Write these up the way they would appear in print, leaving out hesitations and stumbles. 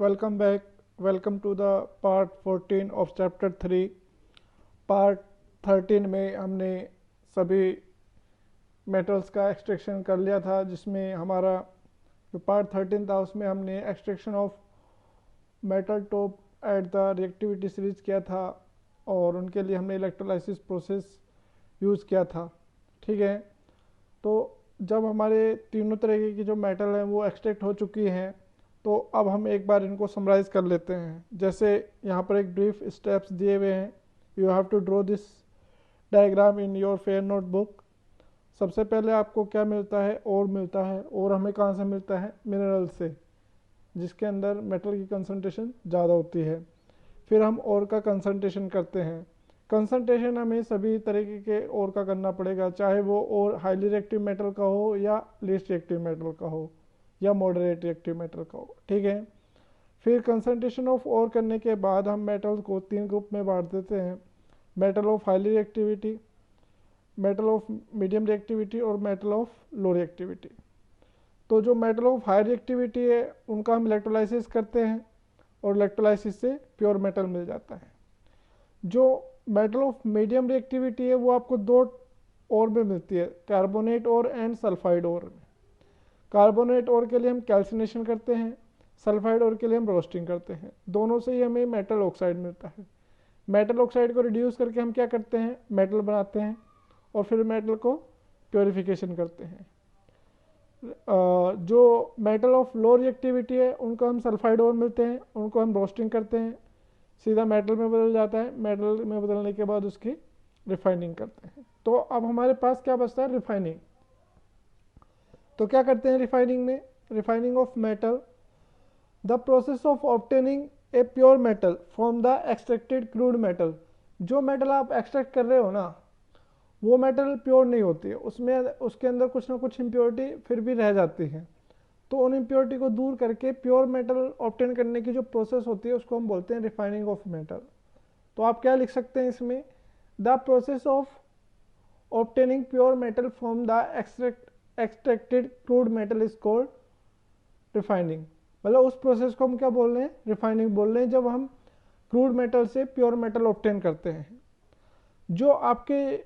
Welcome back. Welcome to the part 14 of chapter 3. Part 13 में हमने सभी मेटल्स का एक्सट्रैक्शन कर लिया था, जिसमें हमारा जो पार्ट 13 था उसमें हमने extraction of metal top at the reactivity series किया था और उनके लिए हमने इलेक्ट्रोलाइसिस प्रोसेस यूज़ किया था। ठीक है, तो जब हमारे तीनों तरीके की जो मेटल हैं वो एक्सट्रैक्ट हो चुकी हैं, तो अब हम एक बार इनको समराइज़ कर लेते हैं। जैसे यहाँ पर एक ब्रीफ स्टेप्स दिए हुए हैं। You have to draw this diagram in your fair notebook. सबसे पहले आपको क्या मिलता है? और मिलता है। और हमें कहाँ से मिलता है? मिनरल से, जिसके अंदर मेटल की कंसंट्रेशन ज़्यादा होती है। फिर हम और का कंसंट्रेशन करते हैं। कंसंट्रेशन हमें सभी तरीके के और का करना पड़ेगा, चाहे वो और हाईली रिएक्टिव मेटल का हो या लीस्ट रिएक्टिव मेटल का हो या मॉडरेट रिएक्टिव मेटल का हो। ठीक है, फिर कंसंट्रेशन ऑफ और करने के बाद हम मेटल्स को 3 ग्रुप में बांट देते हैं: metal of highly reactivity, metal of medium reactivity और मेटल ऑफ लो रिएक्टिविटी। तो जो मेटल ऑफ हाई रिएक्टिविटी है उनका हम इलेक्ट्रोलाइसिस करते हैं और इलेक्ट्रोलाइसिस से प्योर मेटल मिल जाता है। जो मेटल ऑफ मीडियम रिएक्टिविटी है वो आपको 2 और में मिलती है, कार्बोनेट और एंड सल्फाइड और में। कार्बोनेट और के लिए हम कैल्सिनेशन करते हैं, सल्फाइड और के लिए हम रोस्टिंग करते हैं। दोनों से ही हमें मेटल ऑक्साइड मिलता है। मेटल ऑक्साइड को रिड्यूस करके हम क्या करते हैं? मेटल बनाते हैं और फिर मेटल को प्योरीफिकेशन करते हैं। जो मेटल ऑफ लो रिएक्टिविटी है उनको हम सल्फाइड और मिलते हैं, उनको हम रोस्टिंग करते हैं, सीधा मेटल में बदल जाता है। मेटल में बदलने के बाद उसकी रिफाइनिंग करते हैं। तो अब हमारे पास क्या बचता है? रिफाइनिंग। तो क्या करते हैं रिफाइनिंग में? Refining of metal, the process of obtaining a pure metal from the extracted crude metal. जो मेटल आप एक्सट्रैक्ट कर रहे हो ना, वो मेटल प्योर नहीं होती है, उसमें उसके अंदर कुछ ना कुछ इम्प्योरिटी फिर भी रह जाती है। तो उन इम्प्योरिटी को दूर करके प्योर मेटल ऑब्टेन करने की जो प्रोसेस होती है उसको हम बोलते हैं रिफाइनिंग ऑफ मेटल। तो आप क्या लिख सकते हैं इसमें? The process of obtaining pure metal from the extracted crude metal is called refining. मतलब उस प्रोसेस को हम क्या बोल रहे हैं? रिफाइनिंग बोल रहे हैं, जब हम क्रूड मेटल से प्योर मेटल ऑब्टेन करते हैं। जो आपके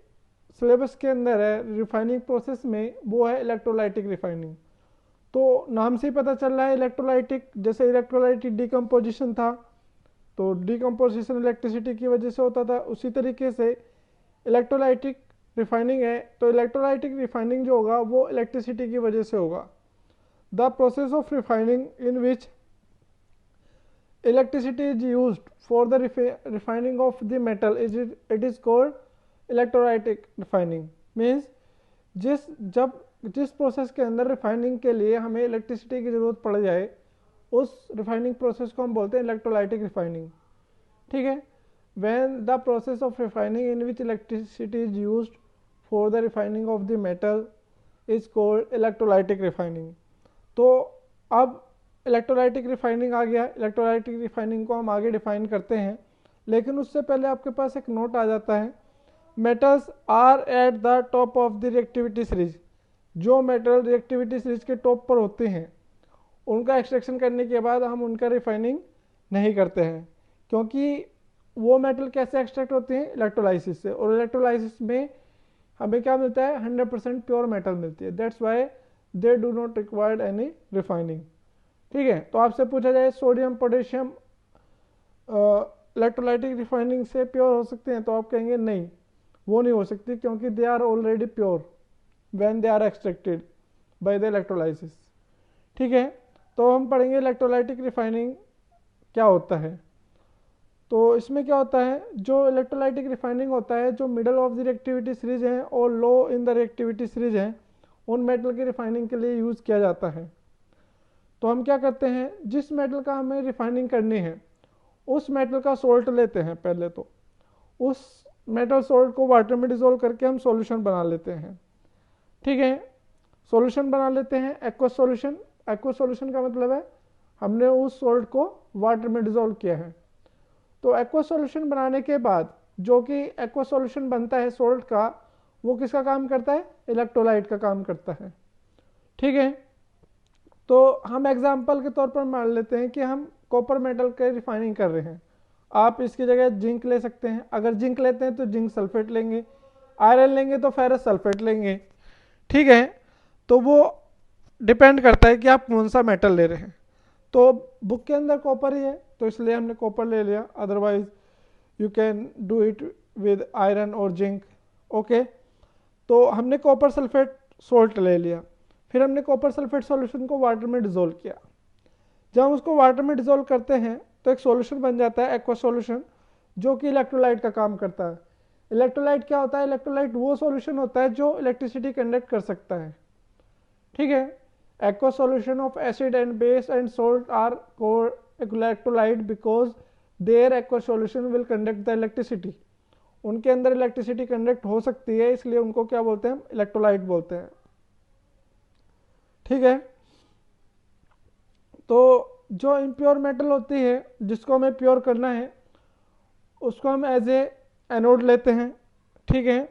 सिलेबस के अंदर है रिफाइनिंग प्रोसेस में, वो है इलेक्ट्रोलाइटिक रिफाइनिंग। तो नाम से ही पता चल रहा है इलेक्ट्रोलाइटिक। जैसे इलेक्ट्रोलाइटिक डिकम्पोजिशन था, तो डिकम्पोजिशन इलेक्ट्रिसिटी की वजह से होता था, उसी तरीके से इलेक्ट्रोलाइटिक रिफाइनिंग है। तो इलेक्ट्रोलाइटिक रिफाइनिंग जो होगा वो इलेक्ट्रिसिटी की वजह से होगा। The process of refining in which electricity is used for the refining of the metal it is called electrolytic refining। Means जिस प्रोसेस के अंदर रिफाइनिंग के लिए हमें इलेक्ट्रिसिटी की ज़रूरत पड़ जाए, उस रिफाइनिंग प्रोसेस को हम बोलते हैं इलेक्ट्रोलाइटिक रिफाइनिंग। ठीक है, when the process of refining in which electricity is used for the refining of the metal is called electrolytic refining। तो अब इलेक्ट्रोलाइटिक रिफाइनिंग आ गया। इलेक्ट्रोलाइटिक रिफाइनिंग को हम आगे डिफाइन करते हैं, लेकिन उससे पहले आपके पास एक नोट आ जाता है, metals are at the top of the reactivity series. जो मेटल रिएक्टिविटी सीरीज के टॉप पर होते हैं उनका एक्सट्रैक्शन करने के बाद हम उनका रिफाइनिंग नहीं करते हैं, क्योंकि वो मेटल कैसे एक्सट्रैक्ट होते हैं? इलेक्ट्रोलाइसिस से। और इलेक्ट्रोलाइसिस में हमें क्या मिलता है? 100% प्योर मेटल मिलती है। That's why they do not required any refining. ठीक है, तो आपसे पूछा जाए सोडियम पोटेशियम इलेक्ट्रोलाइटिक रिफाइनिंग से प्योर हो सकते हैं, तो आप कहेंगे नहीं, वो नहीं हो सकती, क्योंकि they are already pure when they are extracted by the electrolysis. ठीक है, तो हम पढ़ेंगे इलेक्ट्रोलाइटिक रिफाइनिंग क्या होता है। तो इसमें क्या होता है? जो इलेक्ट्रोलाइटिक रिफाइनिंग होता है, जो middle of the reactivity series हैं और लो इन द रिएक्टिविटी सीरीज हैं, उन मेटल की रिफाइनिंग के लिए यूज़ किया जाता है। तो हम क्या करते हैं? जिस मेटल का हमें रिफाइनिंग करनी है उस मेटल का सोल्ट लेते हैं। पहले तो उस मेटल सोल्ट को वाटर में डिसॉल्व करके हम सॉल्यूशन बना लेते हैं। ठीक है, सॉल्यूशन बना लेते हैं एक्वस सॉल्यूशन। एक्वस सॉल्यूशन का मतलब है हमने उस सोल्ट को वाटर में डिसॉल्व किया है। तो एक्वस सॉल्यूशन बनाने के बाद जो कि एक्वस सॉल्यूशन बनता है सोल्ट का, वो किसका काम करता है? इलेक्ट्रोलाइट का काम करता है। ठीक है, तो हम एग्जाम्पल के तौर पर मान लेते हैं कि हम कॉपर मेटल के रिफाइनिंग कर रहे हैं, आप इसकी जगह जिंक ले सकते हैं। अगर जिंक लेते हैं तो जिंक सल्फेट लेंगे, आयरन लेंगे तो फेरस सल्फेट लेंगे, ठीक है। तो वो डिपेंड करता है कि आप कौन सा मेटल ले रहे हैं। तो बुक के अंदर कॉपर ही है तो इसलिए हमने कॉपर ले लिया, otherwise you can do it with iron और जिंक, ओके। तो हमने कॉपर सल्फेट सोल्ट ले लिया, फिर हमने कॉपर सल्फेट सॉल्यूशन को वाटर में डिज़ोल्व किया। जब हम उसको वाटर में डिज़ोल्व करते हैं तो एक सॉल्यूशन बन जाता है एक्वा सॉल्यूशन, जो कि इलेक्ट्रोलाइट का काम करता है। इलेक्ट्रोलाइट क्या होता है? इलेक्ट्रोलाइट वो सॉल्यूशन होता है जो इलेक्ट्रिसिटी कंडक्ट कर सकता है, ठीक है। Aqua solution of acid and base and salt are called electrolyte because their aqua solution will conduct the electricity. उनके अंदर इलेक्ट्रिसिटी कंडक्ट हो सकती है, इसलिए उनको क्या बोलते हैं? इलेक्ट्रोलाइट बोलते हैं, ठीक है। तो जो इम्प्योर मेटल होती है जिसको हमें प्योर करना है उसको हम एज ए एनोड लेते हैं, ठीक है।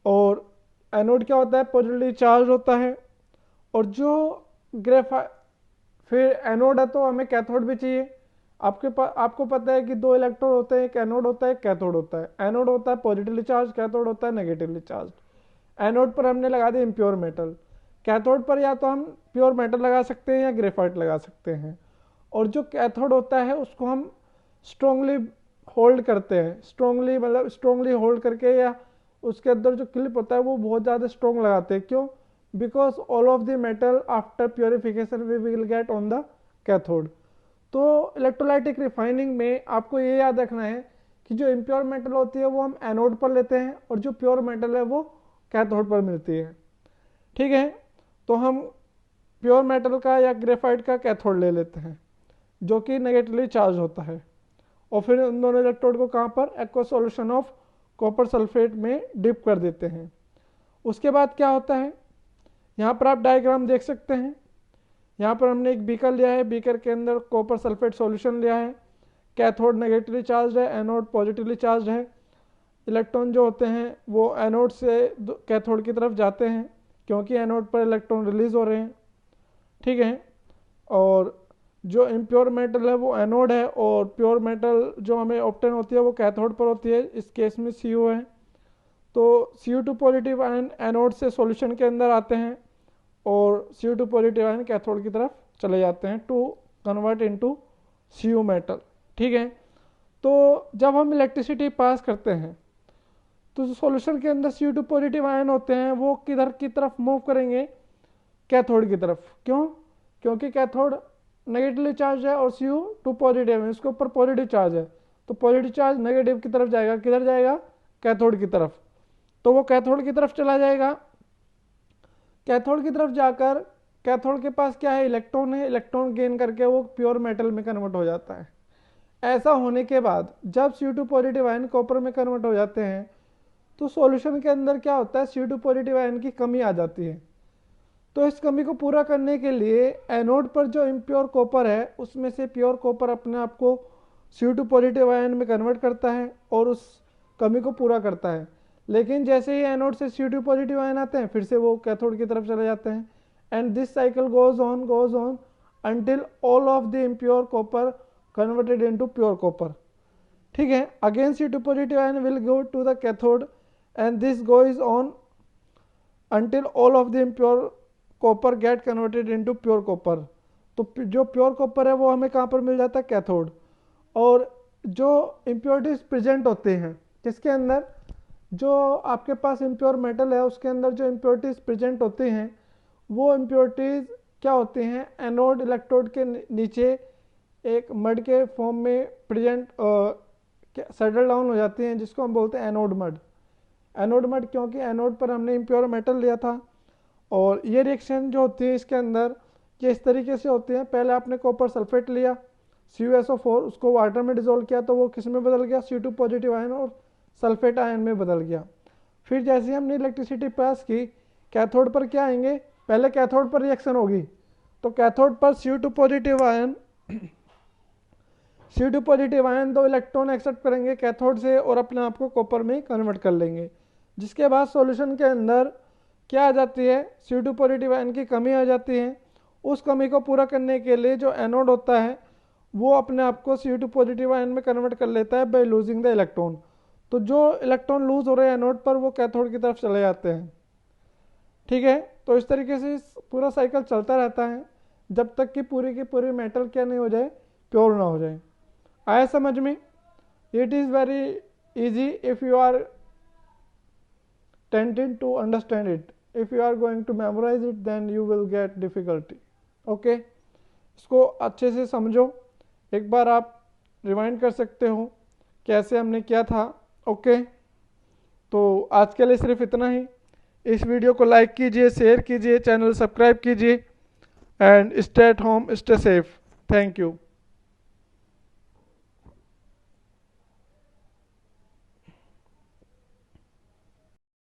और एनोड क्या होता है? पॉजिटिवली चार्ज होता है। और जो ग्रेफाइट, फिर एनोड है तो हमें कैथोड भी चाहिए। आपको पता है कि दो इलेक्ट्रोड होते हैं, एक एनोड होता है एक कैथोड होता है। एनोड होता है पॉजिटिवली चार्ज, कैथोड होता है नेगेटिवली चार्ज। एनोड पर हमने लगा दिया इम्प्योर मेटल, कैथोड पर या तो हम प्योर मेटल लगा सकते हैं या ग्रेफाइट लगा सकते हैं। और जो कैथोड होता है उसको हम स्ट्रोंगली होल्ड करते हैं, स्ट्रोंगली मतलब स्ट्रोंगली होल्ड करके, या उसके अंदर जो क्लिप होता है वो बहुत ज़्यादा स्ट्रोंग लगाते हैं। क्यों? Because all of the metal after purification we will get on the cathode. तो इलेक्ट्रोलाइटिक रिफाइनिंग में आपको ये याद रखना है कि जो इम्प्योर मेटल होती है वो हम एनोड पर लेते हैं और जो प्योर मेटल है वो कैथोड पर मिलती है, ठीक है। तो हम प्योर मेटल का या ग्रेफाइट का कैथोड ले लेते हैं जो कि नेगेटिवली चार्ज होता है, और फिर उन दोनों इलेक्ट्रोड को कहाँ पर? Aqua solution of copper sulphate में डिप कर देते हैं। उसके बाद क्या होता है? यहाँ पर आप डायग्राम देख सकते हैं। यहाँ पर हमने एक बीकर लिया है, बीकर के अंदर कॉपर सल्फेट सॉल्यूशन लिया है। कैथोड नेगेटिवली चार्ज है, एनोड पॉजिटिवली चार्ज है। इलेक्ट्रॉन जो होते हैं वो एनोड से कैथोड की तरफ जाते हैं क्योंकि एनोड पर इलेक्ट्रॉन रिलीज हो रहे हैं, ठीक है। और जो इम्प्योर मेटल है वो एनोड है और प्योर मेटल जो हमें ऑब्टेन होती है वो कैथोड पर होती है। इस केस में Cu है। तो Cu2 पॉजिटिव आयन एनोड से सॉल्यूशन के अंदर आते हैं और Cu2 पॉजिटिव आयन कैथोड की तरफ चले जाते हैं to convert into Cu metal, ठीक है। तो जब हम इलेक्ट्रिसिटी पास करते हैं तो सॉल्यूशन के अंदर Cu2 पॉजिटिव आयन होते हैं वो किधर की तरफ मूव करेंगे? कैथोड की तरफ। क्यों? क्योंकि कैथोड नेगेटिवली चार्ज है और Cu2 पॉजिटिव है, इसके ऊपर पॉजिटिव चार्ज है, तो पॉजिटिव चार्ज नेगेटिव की तरफ जाएगा। किधर जाएगा? कैथोड की तरफ। तो वो कैथोड की तरफ चला जाएगा। कैथोड की तरफ जाकर कैथोड के पास क्या है? इलेक्ट्रॉन है। इलेक्ट्रॉन गेन करके वो प्योर मेटल में कन्वर्ट हो जाता है। ऐसा होने के बाद जब Cu2 पॉजिटिव आयन कॉपर में कन्वर्ट हो जाते हैं तो सॉल्यूशन के अंदर क्या होता है? Cu2 पॉजिटिव आयन की कमी आ जाती है। तो इस कमी को पूरा करने के लिए एनोड पर जो इम्प्योर कॉपर है उसमें से प्योर कॉपर अपने आप को Cu2 पॉजिटिव आयन में कन्वर्ट करता है और उस कमी को पूरा करता है। लेकिन जैसे ही एनोड से Cu2 पॉजिटिव आयन आते हैं फिर से वो कैथोड की तरफ चले जाते हैं। And this cycle goes on until all of the impure copper converted into pure copper, ठीक है। Again Cu2 positive ion will go to the cathode and this goes on until all of the impure copper get converted into pure copper। तो जो pure copper है वो हमें कहाँ पर मिल जाता है? कैथोड। और जो इम्प्योरिटीज प्रेजेंट होते हैं किसके अंदर? जो आपके पास इम्प्योर मेटल है उसके अंदर जो इम्प्योरिटीज प्रेजेंट होते हैं वो इम्प्योरिटीज क्या होते हैं? एनोड इलेक्ट्रोड के नीचे एक मड के फॉर्म में प्रेजेंट सेटल डाउन हो जाती हैं जिसको हम बोलते हैं एनोड मड। एनोड मड क्योंकि एनोड पर हमने इम्प्योर मेटल लिया था। और ये रिएक्शन जो होती है इसके अंदर ये इस तरीके से होती है। पहले आपने कॉपर सल्फेट लिया CuSO4, उसको वाटर में डिजोल्व किया तो वो किस में बदल गया? Cu2 पॉजिटिव आयन और सल्फेट आयन में बदल गया। फिर जैसे हमने इलेक्ट्रिसिटी पास की कैथोड पर क्या आएंगे? पहले कैथोड पर रिएक्शन होगी तो कैथोड पर Cu2 पॉजिटिव आयन दो इलेक्ट्रॉन एक्सेप्ट करेंगे कैथोड से और अपने आप को कॉपर में कन्वर्ट कर लेंगे। जिसके बाद सॉल्यूशन के अंदर क्या आ जाती है? Cu2 पॉजिटिव आयन की कमी आ जाती है। उस कमी को पूरा करने के लिए जो एनोड होता है वो अपने आप को Cu2 पॉजिटिव आयन में कन्वर्ट कर लेता है बाय लूजिंग द इलेक्ट्रॉन। तो जो इलेक्ट्रॉन लूज हो रहे हैं एनोड पर वो कैथोड की तरफ चले जाते हैं। ठीक है, तो इस तरीके से पूरा साइकिल चलता रहता है जब तक कि पूरी की पूरी मेटल क्या नहीं हो जाए, प्योर ना हो जाए। आया समझ में? It is very easy if you are tending to understand it. If you are going to memorize it, then you will get difficulty. Okay, इसको अच्छे से समझो, एक बार आप रिवाइंड कर सकते हो कैसे हमने किया था। ओके, तो आज के लिए सिर्फ इतना ही। इस वीडियो को लाइक कीजिए, शेयर कीजिए, चैनल सब्सक्राइब कीजिए and stay at home, stay safe. Thank you.